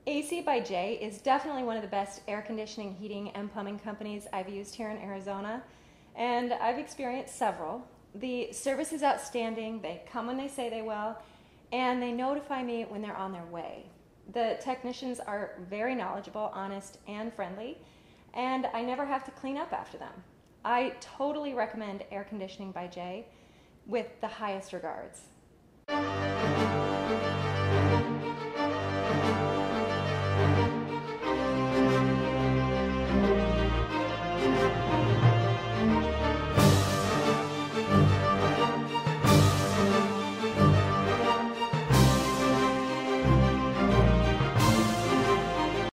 AC by J is definitely one of the best air conditioning, heating, and plumbing companies I've used here in Arizona, and I've experienced several. The service is outstanding, they come when they say they will, and they notify me when they're on their way. The technicians are very knowledgeable, honest, and friendly, and I never have to clean up after them. I totally recommend Air Conditioning by J with the highest regards.